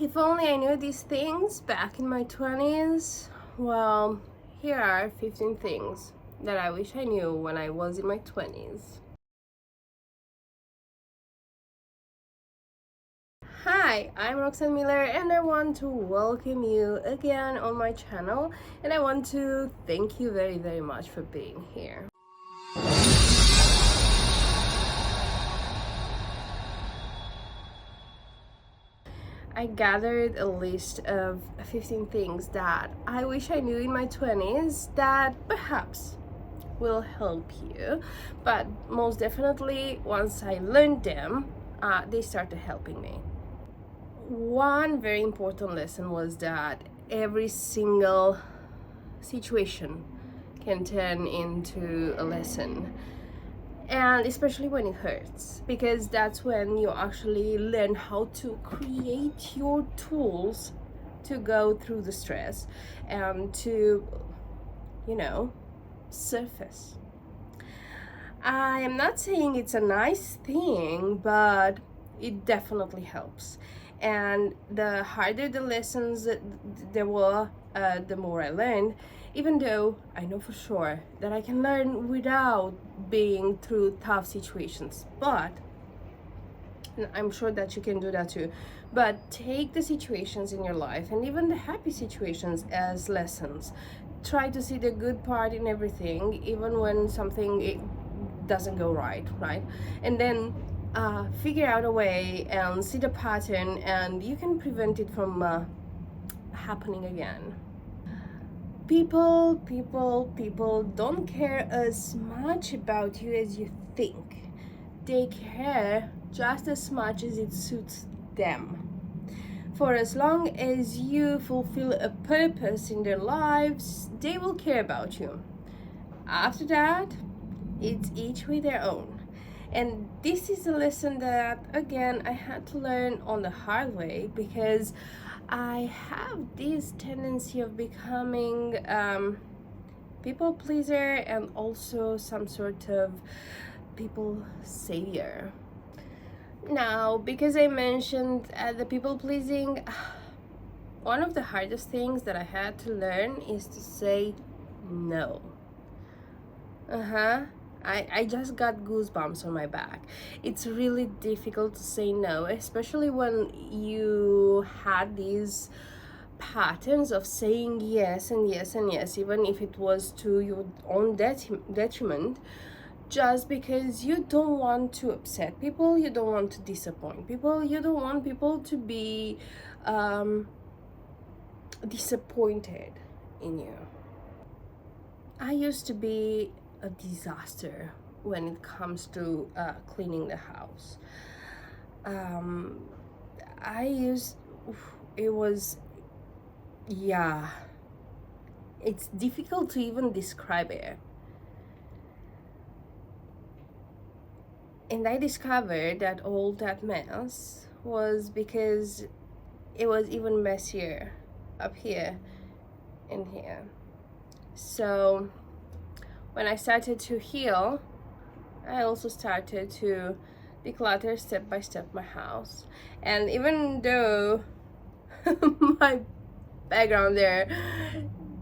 If only I knew these things back in my 20s. Well, here are 15 things that I wish I knew when I was in my 20s. Hi, I'm Roxanne Miller and I want to welcome you again on my channel, and I want to thank you very much for being here. I gathered a list of 15 things that I wish I knew in my 20s that perhaps will help you, but most definitely once I learned them, they started helping me. One very important lesson was that every single situation can turn into a lesson, and especially when it hurts, because that's when you actually learn how to create your tools to go through the stress and to, surface. I am not saying it's a nice thing, but it definitely helps. And the harder the lessons there were, the more I learned, even though I know for sure that I can learn without being through tough situations. But I'm sure that you can do that too. But take the situations in your life and even the happy situations as lessons. Try to see the good part in everything, even when something doesn't go right? And then figure out a way and see the pattern, and you can prevent it from happening again. People don't care as much about you as you think. They care just as much as it suits them. For as long as you fulfill a purpose in their lives, they will care about you. After that, it's each with their own. And this is a lesson that, again, I had to learn on the hard way, because I have this tendency of becoming people pleaser and also some sort of people savior. Now, because I mentioned the people pleasing, one of the hardest things that I had to learn is to say no. I just got goosebumps on my back. It's really difficult to say no, especially when you had these patterns of saying yes and yes and yes, even if it was to your own detriment, just because you don't want to upset people, you don't want to disappoint people, you don't want people to be disappointed in you. I used to be a disaster when it comes to cleaning the house. It was, yeah, it's difficult to even describe it. And I discovered that all that mess was because it was even messier up here and here. So when I started to heal, I also started to declutter step by step my house. And even though my background there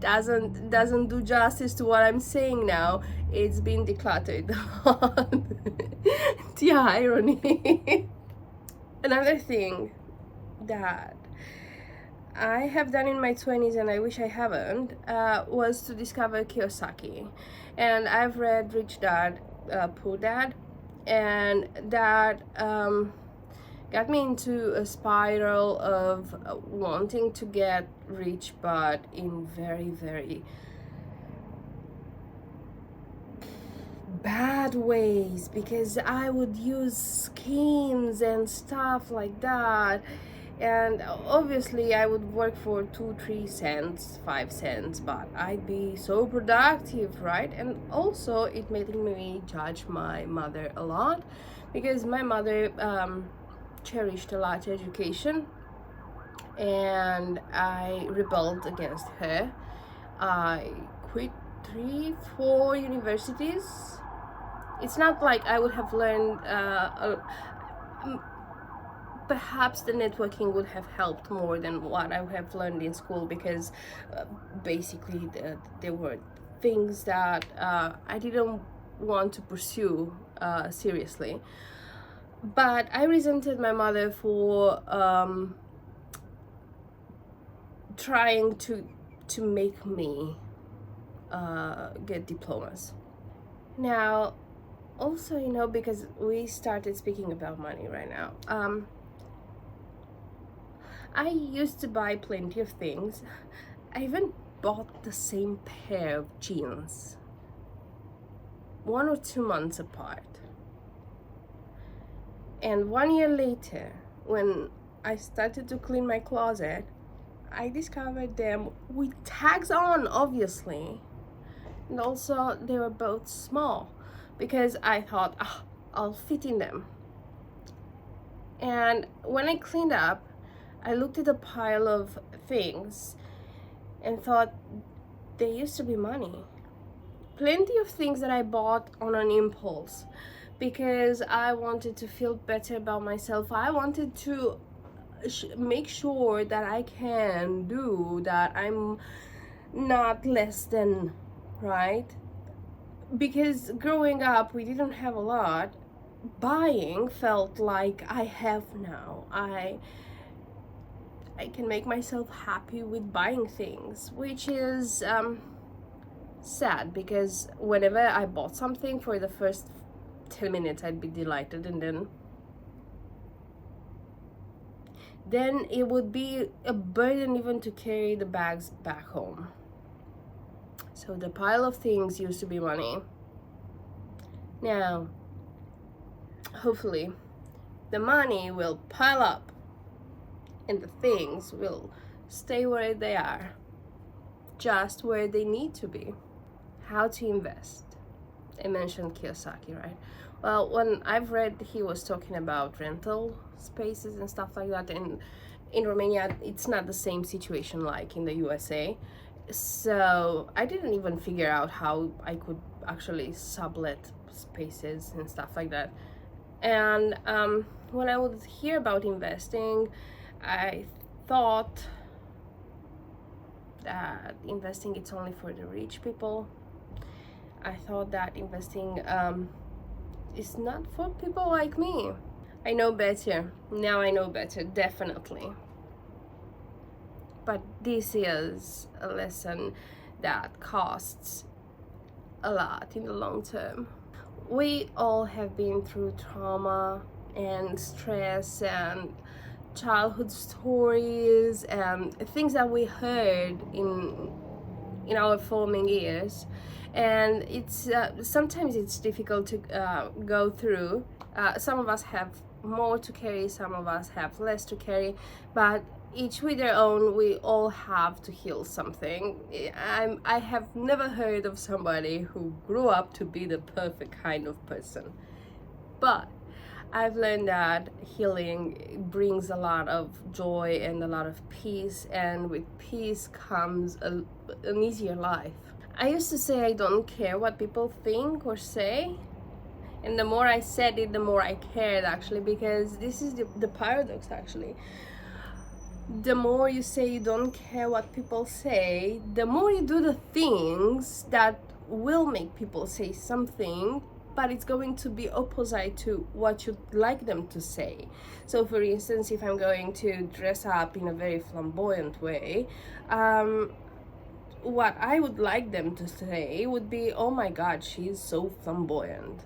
doesn't do justice to what I'm saying now, it's been decluttered. The irony. Another thing that I have done in my 20s, and I wish I haven't, was to discover Kiyosaki. And I've read Rich Dad, Poor Dad, and that got me into a spiral of wanting to get rich, but in very bad ways, because I would use schemes and stuff like that. And obviously I would work for 2-3 cents, 5 cents, but I'd be so productive, right? And also it made me judge my mother a lot, because my mother cherished a lot education, and I rebelled against her. I quit 3-4 universities. It's not like I would have learned perhaps the networking would have helped more than what I have learned in school, because basically there were things that I didn't want to pursue seriously. But I resented my mother for trying to make me get diplomas. Now, also, because we started speaking about money right now, I used to buy plenty of things. I even bought the same pair of jeans 1 or 2 months apart. And 1 year later, when I started to clean my closet, I discovered them with tags on, obviously. And also, they were both small, because I thought, I'll fit in them. And when I cleaned up, I looked at a pile of things and thought, they used to be money. Plenty of things that I bought on an impulse, because I wanted to feel better about myself. I wanted to make sure that I can do that, I'm not less than, right? Because growing up, we didn't have a lot. Buying felt like I have now. I can make myself happy with buying things, which is sad, because whenever I bought something, for the first 10 minutes I'd be delighted, and then it would be a burden even to carry the bags back home. So the pile of things used to be money. Now, hopefully, the money will pile up and the things will stay where they are, just where they need to be. How to invest. I mentioned Kiyosaki, right? Well, when I've read, he was talking about rental spaces and stuff like that, and in Romania it's not the same situation like in the USA. So I didn't even figure out how I could actually sublet spaces and stuff like that. And when I would hear about investing, I thought that investing it's only for the rich people. I thought that investing is not for people like me. I know better. Now I know better, definitely. But this is a lesson that costs a lot in the long term. We all have been through trauma and stress and childhood stories and things that we heard in our forming years, and it's sometimes it's difficult to go through. Some of us have more to carry, some of us have less to carry, but each with their own. We all have to heal something. I have never heard of somebody who grew up to be the perfect kind of person, but I've learned that healing brings a lot of joy and a lot of peace, and with peace comes an easier life. I used to say I don't care what people think or say, and the more I said it, the more I cared, actually, because this is the paradox, actually. The more you say you don't care what people say, the more you do the things that will make people say something, but it's going to be opposite to what you'd like them to say. So for instance, if I'm going to dress up in a very flamboyant way, what I would like them to say would be, oh my god, she's so flamboyant.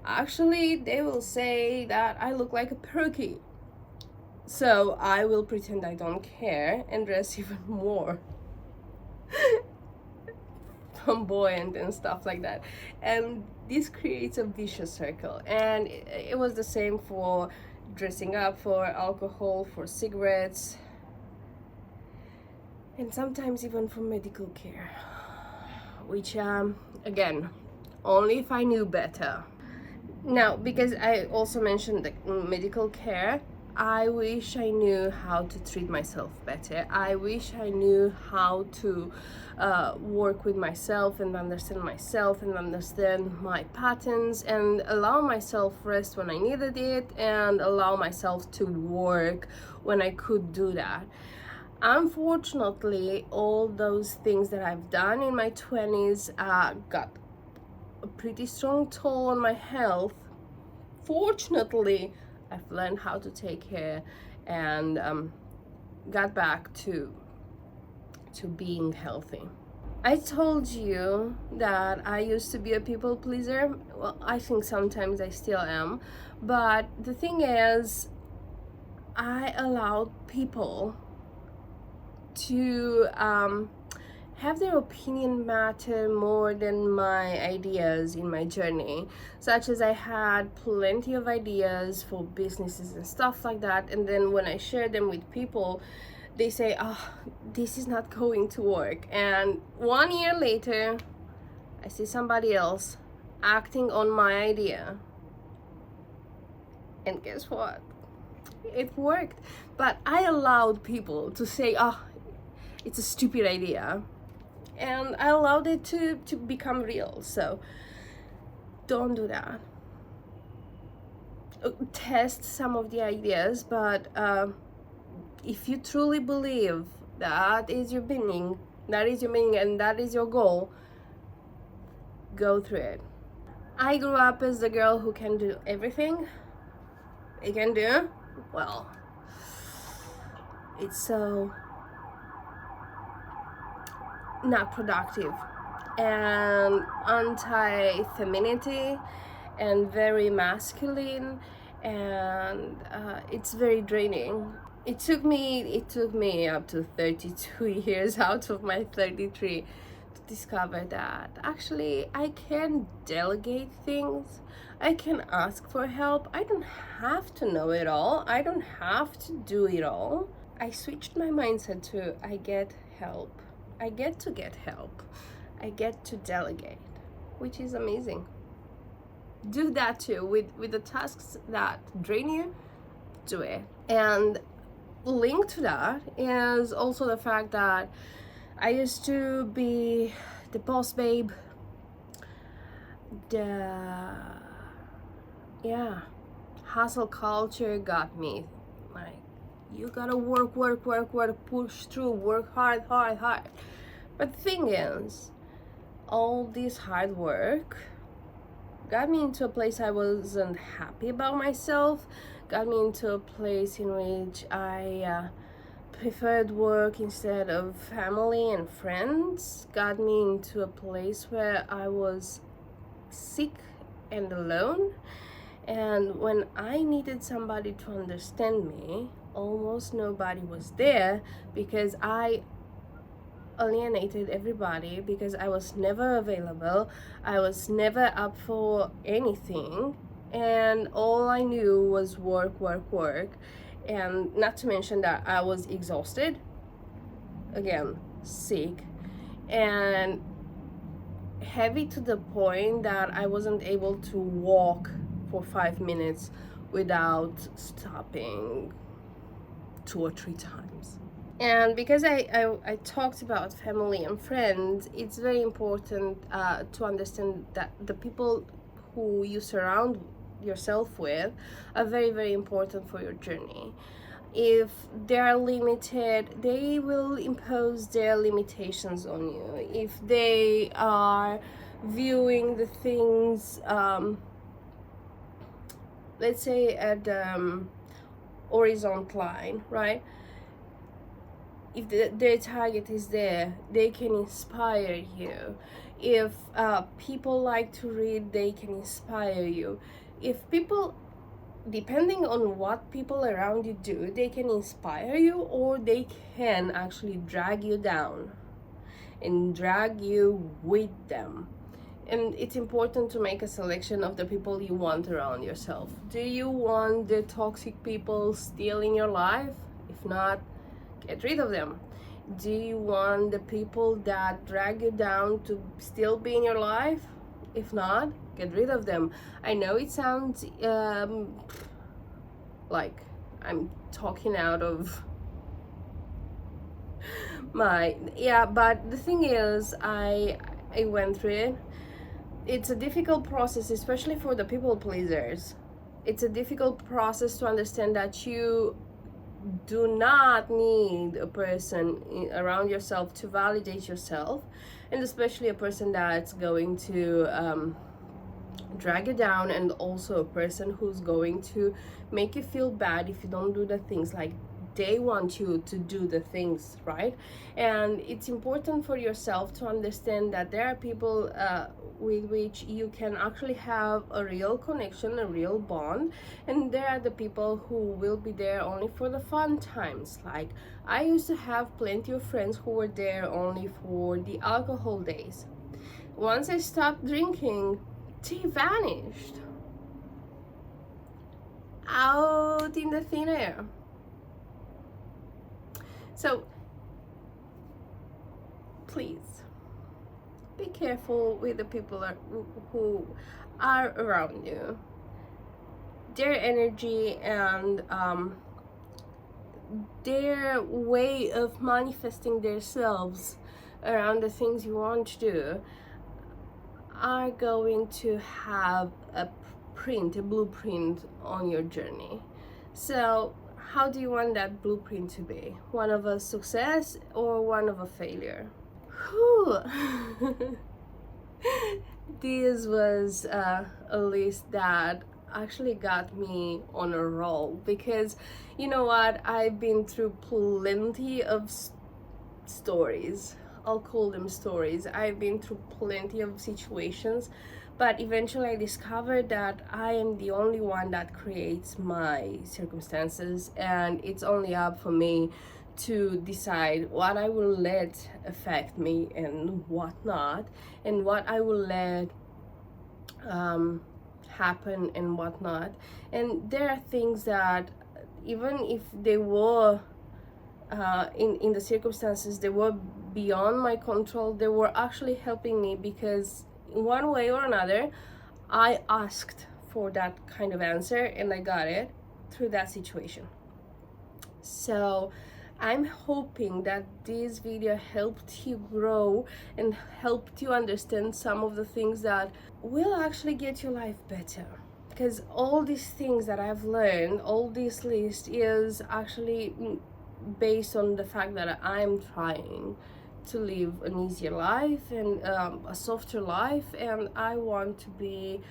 Actually, they will say that I look like a perky. So I will pretend I don't care and dress even more flamboyant and stuff like that. And this creates a vicious circle. And it was the same for dressing up, for alcohol, for cigarettes, and sometimes even for medical care. Which, again, only if I knew better. Now, because I also mentioned the medical care, I wish I knew how to treat myself better. I wish I knew how to work with myself and understand my patterns and allow myself rest when I needed it and allow myself to work when I could do that. Unfortunately, all those things that I've done in my 20s got a pretty strong toll on my health. Fortunately, I've learned how to take care and got back to being healthy. I told you that I used to be a people pleaser. Well, I think sometimes I still am, but the thing is, I allowed people to have their opinion matter more than my ideas in my journey, such as I had plenty of ideas for businesses and stuff like that, and then when I share them with people, they say, oh, this is not going to work, and 1 year later I see somebody else acting on my idea, and guess what, it worked. But I allowed people to say, oh, it's a stupid idea, and I allowed it to become real. So don't do that. Test some of the ideas, but if you truly believe that is your meaning, and that is your goal, go through it. I grew up as the girl who can do everything. I can do, well, it's so not productive and anti-femininity and very masculine, and it's very draining. It took me up to 32 years out of my 33 to discover that actually I can delegate things. I can ask for help. I don't have to know it all. I don't have to do it all. I switched my mindset to I get help. I get to get help. I get to delegate, which is amazing. Do that too with the tasks that drain you. Do it. And linked to that is also the fact that I used to be the boss babe. Hustle culture got me like, you gotta work, push through, work hard. But the thing is, all this hard work got me into a place I wasn't happy about myself, got me into a place in which I preferred work instead of family and friends, got me into a place where I was sick and alone. And when I needed somebody to understand me, almost nobody was there because I alienated everybody, because I was never available, I was never up for anything, and all I knew was work. And not to mention that I was exhausted, again, sick, and heavy to the point that I wasn't able to walk for 5 minutes without stopping 2 or 3 times. And because I talked about family and friends, it's very important to understand that the people who you surround yourself with are very, very important for your journey. If they are limited, they will impose their limitations on you. If they are viewing the things, let's say at horizontal line, right? If their target is there, they can inspire you. If people like to read, they can inspire you. If people, depending on what people around you do, they can inspire you, or they can actually drag you down and drag you with them. And it's important to make a selection of the people you want around yourself. Do you want the toxic people still in your life? If not, get rid of them. Do you want the people that drag you down to still be in your life? If not, get rid of them. I know it sounds like I'm talking out of my, yeah, but the thing is, I went through it. It's a difficult process, especially for the people pleasers. It's a difficult process to understand that you do not need a person around yourself to validate yourself, and especially a person that's going to drag you down, and also a person who's going to make you feel bad if you don't do the things like they want you to do the things, right? And it's important for yourself to understand that there are people with which you can actually have a real connection, a real bond, and there are the people who will be there only for the fun times. Like, I used to have plenty of friends who were there only for the alcohol days. Once I stopped drinking, they vanished out in the thin air. So please be careful with the people who are around you. Their energy and their way of manifesting themselves around the things you want to do are going to have a blueprint on your journey. So how do you want that blueprint to be? One of a success or one of a failure? Whew. This was a list that actually got me on a roll, because you know what, I've been through plenty of stories. I'll call them stories. I've been through plenty of situations, but eventually I discovered that I am the only one that creates my circumstances, and it's only up for me to decide what I will let affect me and what not, and what I will let happen and what not. And there are things that, even if they were in the circumstances, they were beyond my control, they were actually helping me, because in one way or another I asked for that kind of answer and I got it through that situation. So I'm hoping that this video helped you grow and helped you understand some of the things that will actually get your life better. Because all these things that I've learned, all this list is actually based on the fact that I'm trying to live an easier life and a softer life, and I want to be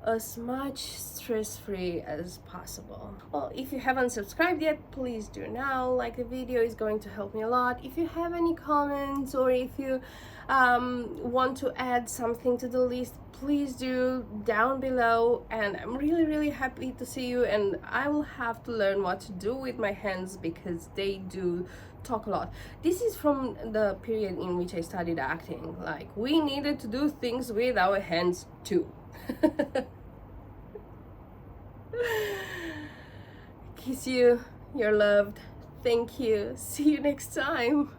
as much stress-free as possible. Well, if you haven't subscribed yet, please do now. Like the video is going to help me a lot. If you have any comments, or if you want to add something to the list, please do down below, and I'm really happy to see you. And I will have to learn what to do with my hands, because they do talk a lot. This is from the period in which I studied acting. Like, we needed to do things with our hands too. Kiss you, you're loved. Thank you. See you next time.